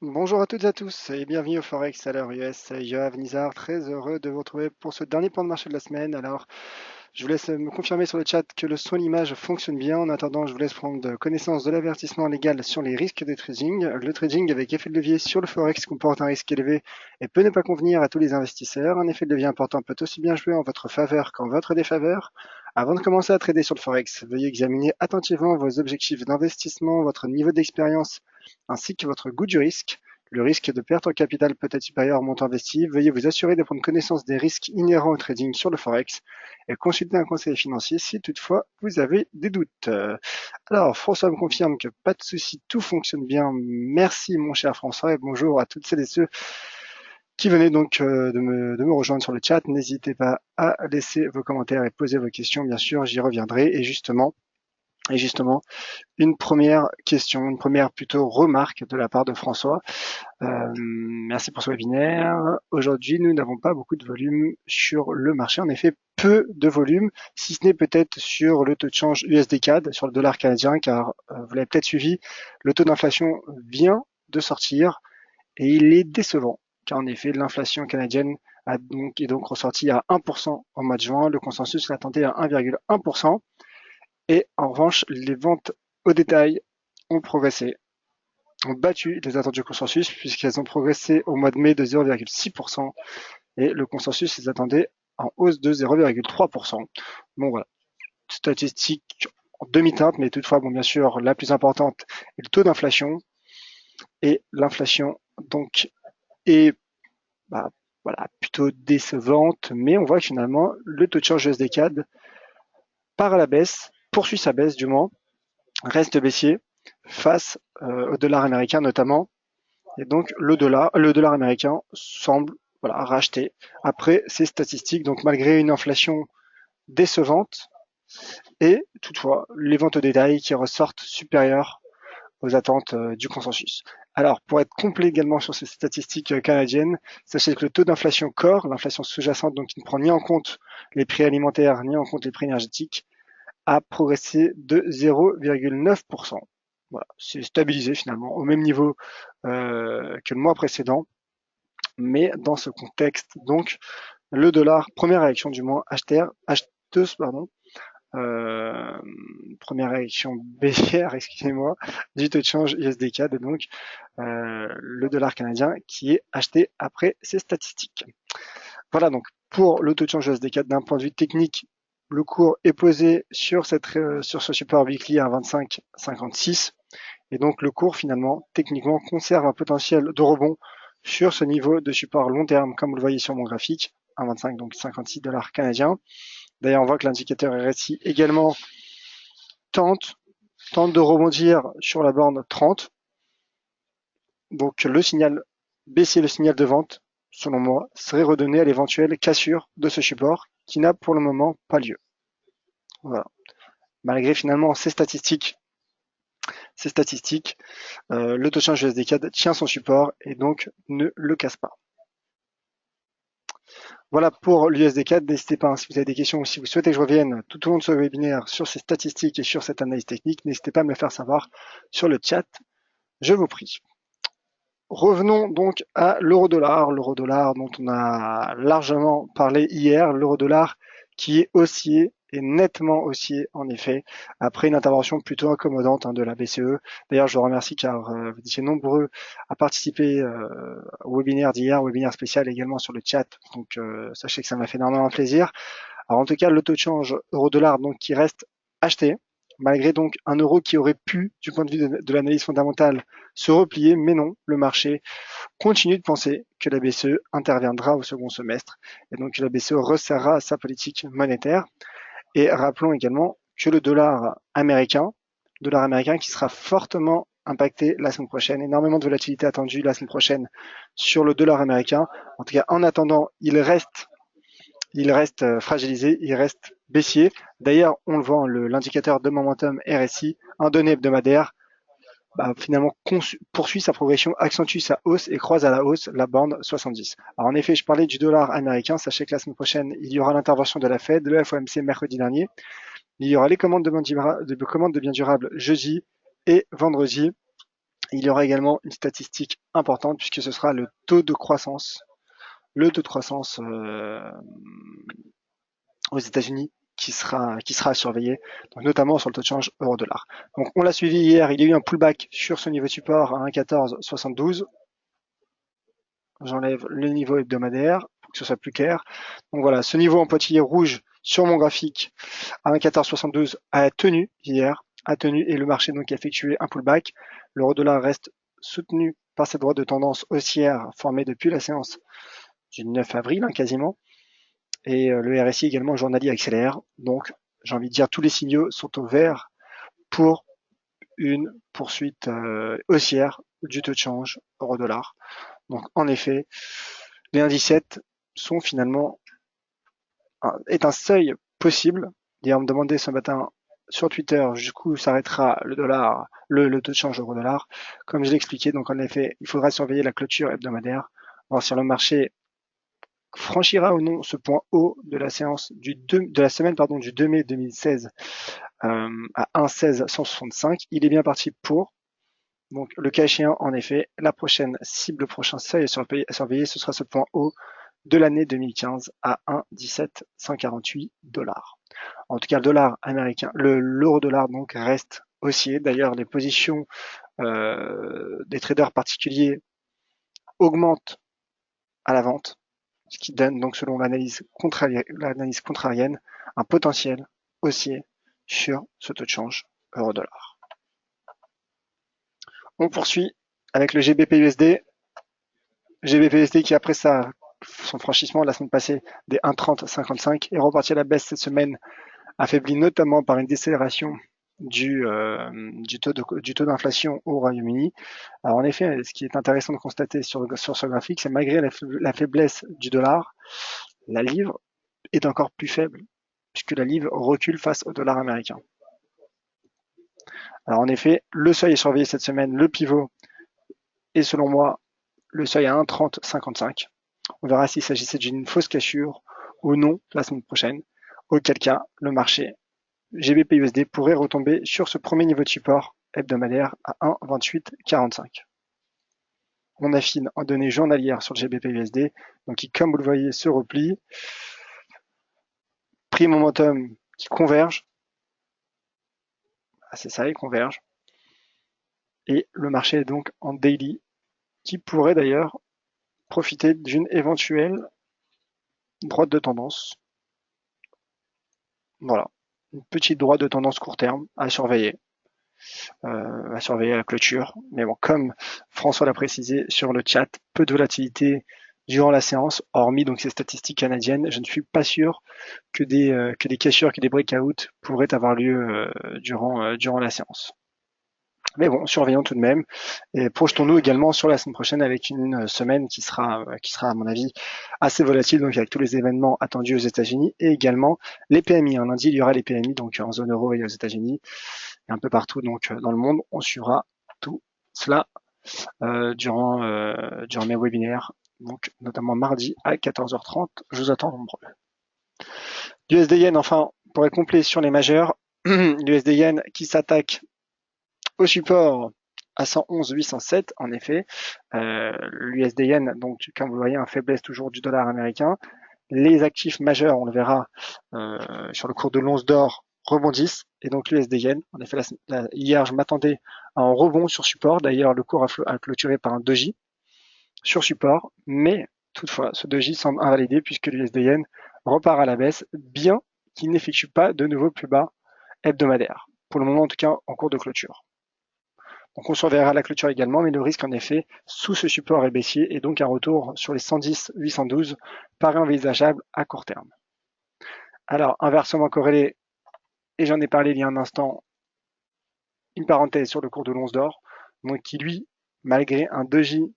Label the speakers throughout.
Speaker 1: Bonjour à toutes et à tous et bienvenue au Forex à l'heure US. C'est Yoav Nizar, très heureux de vous retrouver pour ce dernier plan de marché de la semaine. Alors, je vous laisse me confirmer sur le chat que le son et l'image fonctionnent bien. En attendant, je vous laisse prendre connaissance de l'avertissement légal sur les risques de trading. Le trading avec effet de levier sur le Forex comporte un risque élevé et peut ne pas convenir à tous les investisseurs. Un effet de levier important peut aussi bien jouer en votre faveur qu'en votre défaveur. Avant de commencer à trader sur le Forex, veuillez examiner attentivement vos objectifs d'investissement, votre niveau d'expérience ainsi que votre goût du risque. Le risque de perte en capital peut être supérieur au montant investi. Veuillez vous assurer de prendre connaissance des risques inhérents au trading sur le Forex et consulter un conseiller financier si toutefois vous avez des doutes. Alors, François me confirme que pas de souci, tout fonctionne bien. Merci mon cher François et bonjour à toutes celles et ceux qui venaient donc de me rejoindre sur le chat. N'hésitez pas à laisser vos commentaires et poser vos questions, bien sûr, j'y reviendrai. Et justement, une première question, une première plutôt remarque de la part de François. Merci pour ce webinaire. Aujourd'hui, nous n'avons pas beaucoup de volume sur le marché. En effet, peu de volume, si ce n'est peut-être sur le taux de change USD CAD, sur le dollar canadien, car vous l'avez peut-être suivi, le taux d'inflation vient de sortir et il est décevant, car en effet, l'inflation canadienne est donc ressortie à 1% en mois de juin. Le consensus l'attendait à 1,1%. Et en revanche, les ventes au détail ont progressé, ont battu les attentes du consensus puisqu'elles ont progressé au mois de mai de 0,6% et le consensus les attendait en hausse de 0,3%. Bon voilà, statistique en demi-teinte, mais toutefois, bon bien sûr, la plus importante est le taux d'inflation et l'inflation donc est bah, voilà, plutôt décevante, mais on voit que finalement le taux de change USD CAD part à la baisse, poursuit sa baisse du moins, reste baissier face au dollar américain notamment. Et donc le dollar américain semble voilà, racheter après ces statistiques. Donc malgré une inflation décevante et toutefois les ventes au détail qui ressortent supérieures aux attentes du consensus. Alors pour être complet également sur ces statistiques canadiennes, sachez que le taux d'inflation core, l'inflation sous-jacente, donc qui ne prend ni en compte les prix alimentaires ni en compte les prix énergétiques, a progressé de 0,9%. Voilà, c'est stabilisé finalement au même niveau que le mois précédent, mais dans ce contexte, donc, le dollar, première réaction du mois, acheteuse, pardon, euh, première réaction baissière, excusez-moi, du taux de change USD-CAD, et donc le dollar canadien qui est acheté après ces statistiques. Voilà donc pour le taux de change USD-CAD d'un point de vue technique, le cours est posé sur ce support weekly à 25,56 et donc le cours finalement techniquement conserve un potentiel de rebond sur ce niveau de support long terme comme vous le voyez sur mon graphique, 1,25 donc 56 dollars canadiens. D'ailleurs on voit que l'indicateur RSI également tente de rebondir sur la borne 30. Donc le signal baissier, le signal de vente, selon moi, serait redonné à l'éventuelle cassure de ce support qui n'a pour le moment pas lieu. Voilà. Malgré finalement ces statistiques, le taux de change USD-CAD tient son support et donc ne le casse pas. Voilà pour l'USD-CAD. N'hésitez pas, si vous avez des questions ou si vous souhaitez que je revienne tout au long de ce webinaire sur ces statistiques et sur cette analyse technique, n'hésitez pas à me le faire savoir sur le chat. Je vous prie. Revenons donc à l'euro-dollar dont on a largement parlé hier, l'euro-dollar qui est haussier et nettement haussier en effet, après une intervention plutôt accommodante de la BCE. D'ailleurs, je vous remercie car vous étiez nombreux à participer au webinaire d'hier, webinaire spécial également sur le chat, donc sachez que ça m'a fait énormément plaisir. Alors en tout cas, le taux de change euro-dollar donc qui reste acheté, malgré donc un euro qui aurait pu, du point de vue de l'analyse fondamentale, se replier, mais non, le marché continue de penser que la BCE interviendra au second semestre et donc que la BCE resserrera sa politique monétaire. Et rappelons également que le dollar américain qui sera fortement impacté la semaine prochaine, énormément de volatilité attendue la semaine prochaine sur le dollar américain. En tout cas, en attendant, il reste fragilisé, il reste baissier. D'ailleurs, on le voit, l'indicateur de momentum RSI, un donné hebdomadaire, finalement poursuit sa progression, accentue sa hausse et croise à la hausse la borne 70. Alors en effet, je parlais du dollar américain. Sachez que la semaine prochaine, il y aura l'intervention de la Fed, de la FOMC mercredi dernier. Il y aura les commandes de biens durables jeudi et vendredi. Il y aura également une statistique importante puisque ce sera le taux de croissance. Le taux de croissance aux États-Unis qui sera à surveiller, donc notamment sur le taux de change euro-dollar. Donc on l'a suivi hier, il y a eu un pullback sur ce niveau de support à 1,1472. J'enlève le niveau hebdomadaire pour que ce soit plus clair. Donc voilà, ce niveau en pointillé rouge sur mon graphique à 1,1472 a tenu hier, et le marché donc a effectué un pullback. L'euro-dollar reste soutenu par cette droite de tendance haussière formée depuis la séance du 9 avril quasiment. Et le RSI également journalier accélère. Donc, j'ai envie de dire, tous les signaux sont au vert pour une poursuite haussière du taux de change euro-dollar. Donc, en effet, les 1,17 sont finalement est un seuil possible. D'ailleurs, on me demandait ce matin sur Twitter jusqu'où s'arrêtera le dollar, le taux de change euro-dollar. Comme je l'ai expliqué, donc en effet, il faudra surveiller la clôture hebdomadaire, voir si le marché franchira ou non ce point haut de la séance de la semaine du 2 mai 2016 à 1,1665. Il est bien parti pour. Donc le cas échéant, en effet, la prochaine cible, le prochain seuil à surveiller, ce sera ce point haut de l'année 2015 à 1,17148 dollars. En tout cas, le dollar américain, l'euro-dollar donc reste haussier. D'ailleurs, les positions des traders particuliers augmentent à la vente, ce qui donne donc selon l'analyse contrarienne un potentiel haussier sur ce taux de change euro-dollar. On poursuit avec le GBP-USD. GBP-USD qui après son franchissement la semaine passée des 1,3055 est reparti à la baisse cette semaine, affaibli notamment par une décélération du taux d'inflation au Royaume-Uni. Alors en effet, ce qui est intéressant de constater sur ce graphique, c'est malgré la faiblesse du dollar, la livre est encore plus faible puisque la livre recule face au dollar américain. Alors en effet, le seuil est surveillé cette semaine, le pivot est selon moi le seuil à 1,3055. On verra s'il s'agissait d'une fausse cassure ou non la semaine prochaine, auquel cas le marché GBP-USD pourrait retomber sur ce premier niveau de support hebdomadaire à 1,2845. On affine en données journalières sur le GBP-USD, donc qui, comme vous le voyez, se replie. Prix momentum qui converge. Ah, c'est ça, il converge. Et le marché est donc en daily, qui pourrait d'ailleurs profiter d'une éventuelle droite de tendance. Voilà, une petite droite de tendance court terme à surveiller la clôture. Mais bon, comme François l'a précisé sur le chat, peu de volatilité durant la séance, hormis donc ces statistiques canadiennes. Je ne suis pas sûr que des cassures, que des breakouts pourraient avoir lieu durant la séance. Mais bon, surveillons tout de même et projetons-nous également sur la semaine prochaine avec une semaine qui sera à mon avis assez volatile, donc avec tous les événements attendus aux États-Unis et également les PMI. Lundi, il y aura les PMI donc en zone euro et aux États-Unis et un peu partout donc dans le monde. On suivra tout cela durant mes webinaires, donc notamment mardi à 14h30. Je vous attends nombreux. L'USD Yen, enfin, pour être complet sur les majeurs, l'USD Yen qui s'attaque au support à 111 807 en effet. L'USD Yen, donc comme vous le voyez, une faiblesse toujours du dollar américain. Les actifs majeurs, on le verra sur le cours de l'once d'or, rebondissent. Et donc l'USD Yen, en effet, hier je m'attendais à un rebond sur support. D'ailleurs, le cours a clôturé par un doji sur support. Mais toutefois, ce doji semble invalidé puisque l'USD Yen repart à la baisse, bien qu'il n'effectue pas de nouveaux plus bas hebdomadaires. Pour le moment, en tout cas, en cours de clôture. Donc on surveillera la clôture également, mais le risque en effet sous ce support est baissier et donc un retour sur les 110 812 paraît envisageable à court terme. Alors inversement corrélé, et j'en ai parlé il y a un instant, une parenthèse sur le cours de l'once d'or, donc qui lui, malgré un doji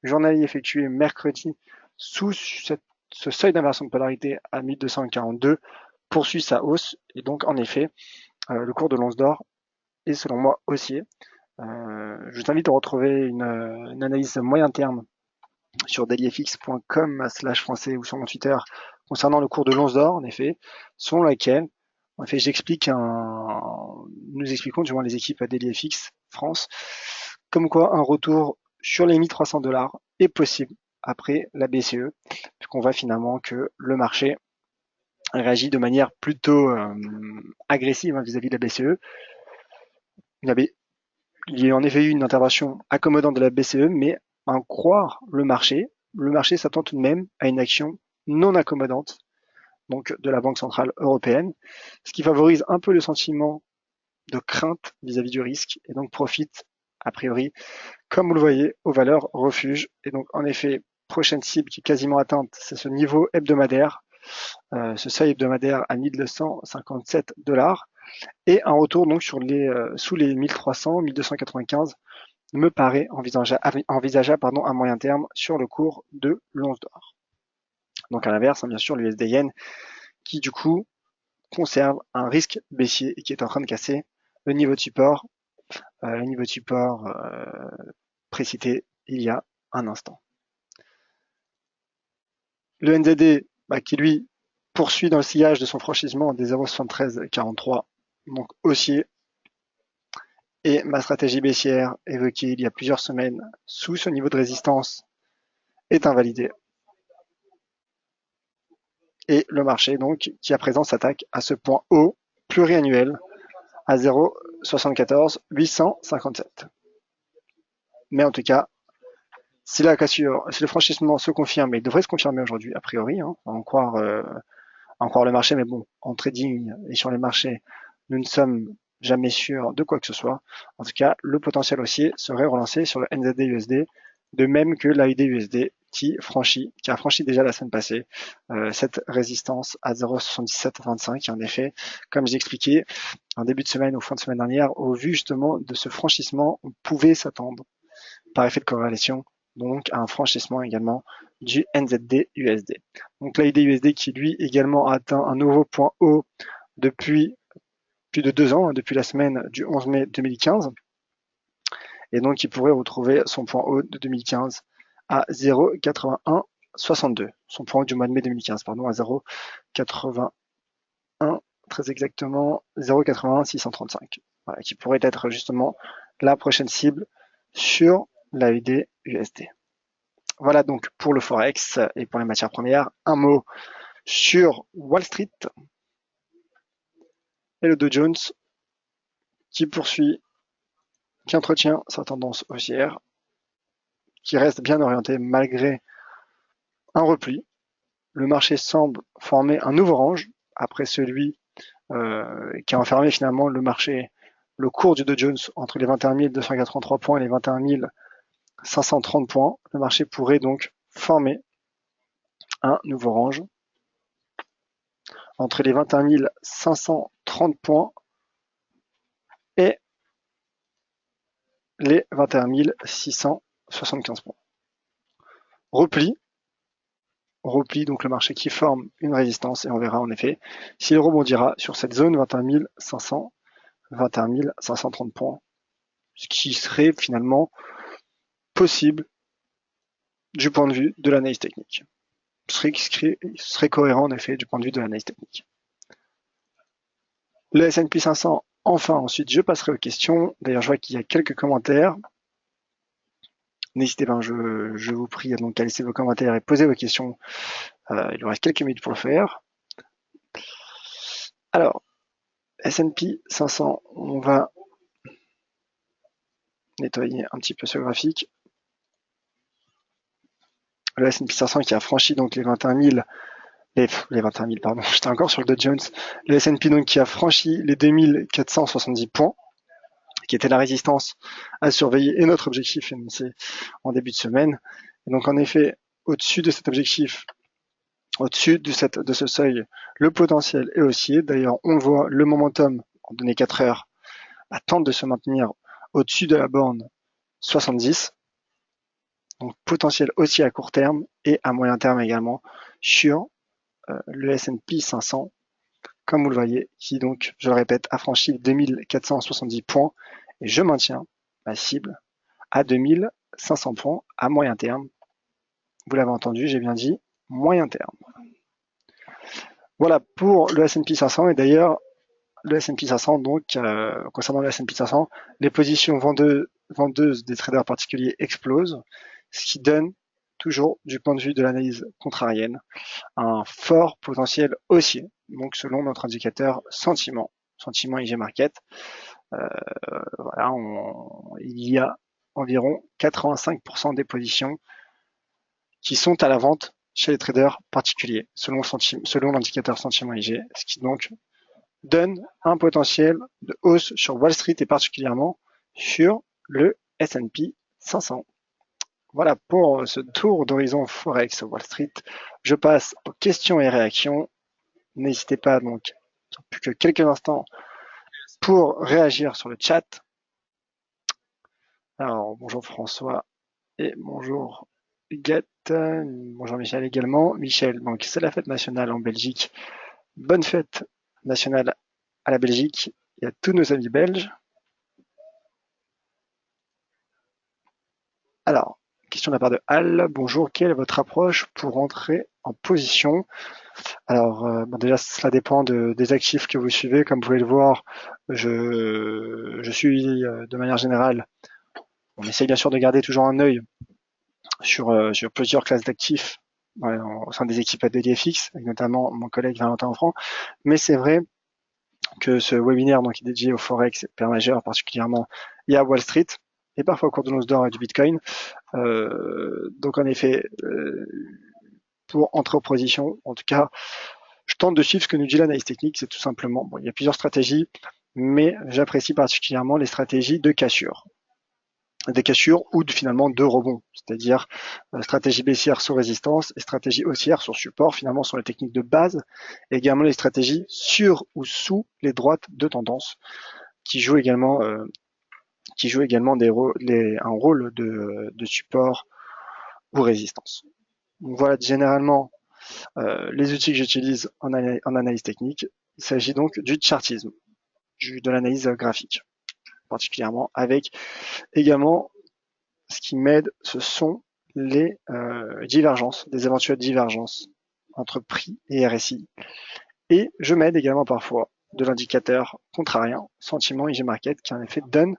Speaker 1: journalier effectué mercredi sous ce seuil d'inversion de polarité à 1242, poursuit sa hausse et donc en effet le cours de l'once d'or est selon moi haussier. Je vous invite à retrouver une analyse moyen terme sur dailyfx.com/français ou sur mon Twitter concernant le cours de l'once d'or, en effet, selon laquelle, en fait, nous expliquons, du moins les équipes à DailyFX France, comme quoi un retour sur les 1300 $ est possible après la BCE, puisqu'on voit finalement que le marché réagit de manière plutôt agressive vis-à-vis de la BCE. Il y a en effet eu une intervention accommodante de la BCE, mais à en croire le marché s'attend tout de même à une action non accommodante, donc de la Banque centrale européenne, ce qui favorise un peu le sentiment de crainte vis-à-vis du risque et donc profite, a priori, comme vous le voyez, aux valeurs refuge. Et donc, en effet, prochaine cible qui est quasiment atteinte, c'est ce niveau hebdomadaire, ce seuil hebdomadaire à 1257 $, et un retour donc sur sous les 1300, 1295 me paraît envisageable à moyen terme sur le cours de l'once d'or. Donc à l'inverse, bien sûr, l'USD Yen qui du coup conserve un risque baissier et qui est en train de casser le niveau de support, précité il y a un instant. Le NZD qui lui poursuit dans le sillage de son franchissement des 0,7343, donc haussier, et ma stratégie baissière évoquée il y a plusieurs semaines sous ce niveau de résistance est invalidée. Et le marché donc qui à présent s'attaque à ce point haut pluriannuel à 0,74 857. Mais en tout cas, si la cassure, si le franchissement se confirme, et il devrait se confirmer aujourd'hui a priori, à en croire le marché, mais bon, en trading et sur les marchés, nous ne sommes jamais sûrs de quoi que ce soit. En tout cas, le potentiel haussier serait relancé sur le NZD-USD, de même que l'AUD-USD qui a franchi déjà la semaine passée cette résistance à 0,7725. Et en effet, comme j'ai expliqué en début de semaine ou fin de semaine dernière, au vu justement de ce franchissement, on pouvait s'attendre par effet de corrélation donc à un franchissement également du NZD-USD. Donc l'AUD-USD qui lui également a atteint un nouveau point haut depuis plus de 2 ans, depuis la semaine du 11 mai 2015, et donc il pourrait retrouver son point haut de 2015 à 0,8162, son point haut du mois de mai 2015, pardon, à 0,81, très exactement 0,81635, voilà, qui pourrait être justement la prochaine cible sur l'AUD-USD. Voilà donc pour le Forex et pour les matières premières. Un mot sur Wall Street et le Dow Jones qui entretient sa tendance haussière, qui reste bien orienté malgré un repli. Le marché semble former un nouveau range après celui qui a enfermé finalement le cours du Dow Jones entre les 21 283 points et les 21 530 points. Le marché pourrait donc former un nouveau range entre les 21 530 points et les 21 675 points. Repli, donc le marché qui forme une résistance et on verra en effet s'il rebondira sur cette zone 21 530 points, ce qui serait finalement possible du point de vue de l'analyse technique. Ce serait cohérent en effet du point de vue de l'analyse technique. Le S&P 500, enfin ensuite je passerai aux questions. D'ailleurs je vois qu'il y a quelques commentaires. N'hésitez pas, je vous prie donc à laisser vos commentaires et poser vos questions. Il vous reste quelques minutes pour le faire. Alors, S&P 500, on va nettoyer un petit peu ce graphique. Le S&P 500 qui a franchi donc les 21 000, les 21 000, pardon, j'étais encore sur le Dow Jones. Le S&P donc qui a franchi les 2470 points, qui était la résistance à surveiller et notre objectif énoncé en début de semaine. Et donc en effet, au-dessus de cet objectif, au-dessus de ce seuil, le potentiel est haussier. D'ailleurs, on voit le momentum en données 4 heures tente de se maintenir au-dessus de la borne 70. Donc potentiel haussier à court terme et à moyen terme également sur le S&P 500, comme vous le voyez, qui donc, je le répète, a franchi 2470 points. Et je maintiens ma cible à 2500 points à moyen terme. Vous l'avez entendu, j'ai bien dit moyen terme. Voilà pour le S&P 500. Et d'ailleurs, le S&P 500, donc concernant le S&P 500, les positions vendeuse des traders particuliers explose, ce qui donne toujours, du point de vue de l'analyse contrarienne, un fort potentiel haussier, donc selon notre indicateur sentiment IG Market. Voilà, il y a environ 85% des positions qui sont à la vente chez les traders particuliers, selon l'indicateur sentiment IG, ce qui donc donne un potentiel de hausse sur Wall Street et particulièrement sur le S&P 500. Voilà pour ce tour d'horizon Forex Wall Street. Je passe aux questions et réactions. N'hésitez pas donc, plus que quelques instants, pour réagir sur le chat. Alors, bonjour François et bonjour Huguette. Bonjour Michel également. Michel, donc c'est la fête nationale en Belgique. Bonne fête nationale à la Belgique et à tous nos amis belges. Alors, question de la part de Al. Bonjour, quelle est votre approche pour entrer en position? Alors, déjà, cela dépend des actifs que vous suivez. Comme vous pouvez le voir, je suis de manière générale, on essaye bien sûr de garder toujours un œil sur plusieurs classes d'actifs au sein des équipes ADDFX, avec notamment mon collègue Valentin Enfrand. Mais c'est vrai que ce webinaire donc, est dédié au Forex pair majeur, particulièrement et à Wall Street, et parfois au cours de l'once d'or et du Bitcoin. Donc en effet, pour entrer en position, en tout cas, je tente de suivre ce que nous dit l'analyse technique. C'est tout simplement, il y a plusieurs stratégies, mais j'apprécie particulièrement les stratégies de cassure. Des cassures ou finalement de rebond, c'est-à-dire stratégie baissière sur résistance et stratégie haussière sur support, finalement sont les techniques de base, et également les stratégies sur ou sous les droites de tendance, qui jouent également un rôle de support ou résistance. Donc voilà généralement les outils que j'utilise en analyse technique. Il s'agit donc du chartisme, de l'analyse graphique, particulièrement, avec également ce qui m'aide, ce sont les divergences, des éventuelles divergences entre prix et RSI. Et je m'aide également parfois de l'indicateur contrarien, sentiment IG Market, qui en effet donne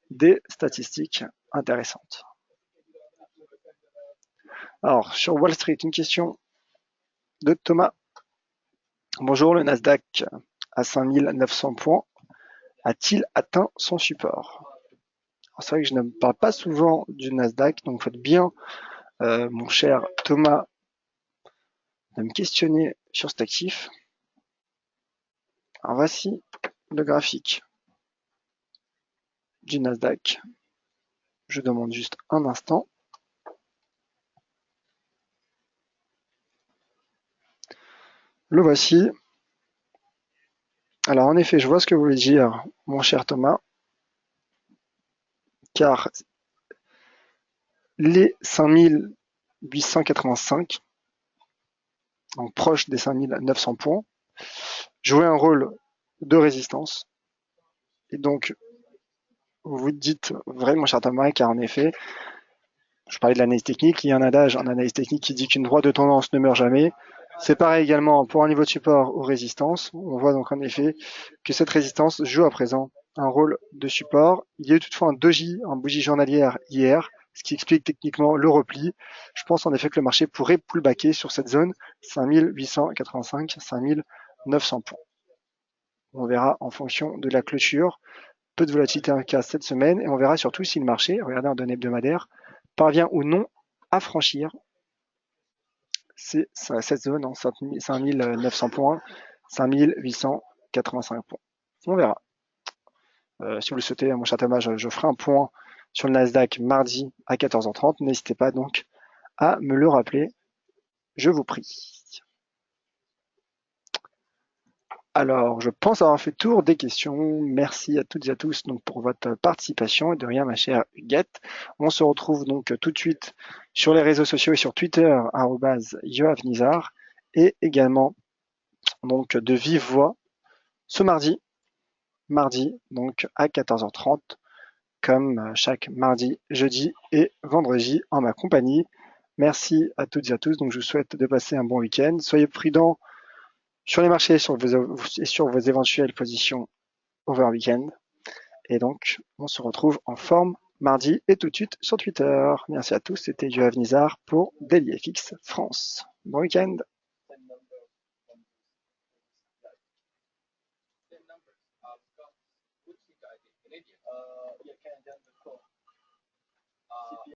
Speaker 1: des statistiques intéressantes. Alors, sur Wall Street, une question de Thomas. Bonjour, le Nasdaq à 5900 points a-t-il atteint son support? C'est vrai que je ne parle pas souvent du Nasdaq, donc faites bien, mon cher Thomas, de me questionner sur cet actif. Alors voici le graphique du Nasdaq. Je demande juste un instant. Le voici. Alors en effet, je vois ce que vous voulez dire, mon cher Thomas, car les 5885, donc proche des 5900 points, jouaient un rôle de résistance. Et donc, vous dites vrai, mon cher Thomas, car en effet, je parlais de l'analyse technique, il y a un adage en analyse technique qui dit qu'une droite de tendance ne meurt jamais. C'est pareil également pour un niveau de support ou résistance. On voit donc en effet que cette résistance joue à présent un rôle de support. Il y a eu toutefois un doji en bougie journalière hier, ce qui explique techniquement le repli. Je pense en effet que le marché pourrait pullbacker sur cette zone 5885, 5900 points. On verra en fonction de la clôture. Peu de volatilité en cas cette semaine et on verra surtout si le marché, regardez en données hebdomadaires, parvient ou non à franchir cette zone en 5900 points, 5885 points. On verra. Si vous le souhaitez, mon cher Thomas, je ferai un point sur le Nasdaq mardi à 14h30. N'hésitez pas donc à me le rappeler. Je vous prie. Alors, je pense avoir fait le tour des questions. Merci à toutes et à tous donc, pour votre participation. Et de rien, ma chère Huguette. On se retrouve donc tout de suite sur les réseaux sociaux et sur Twitter, @yoavnizar, et également donc de vive voix ce mardi donc à 14h30, comme chaque mardi, jeudi et vendredi en ma compagnie. Merci à toutes et à tous. Donc, je vous souhaite de passer un bon week-end. Soyez prudents sur les marchés et sur vos éventuelles positions over week-end. Et donc, on se retrouve en forme mardi et tout de suite sur Twitter. Merci à tous, c'était Joav Nizar pour DailyFX France. Bon week-end.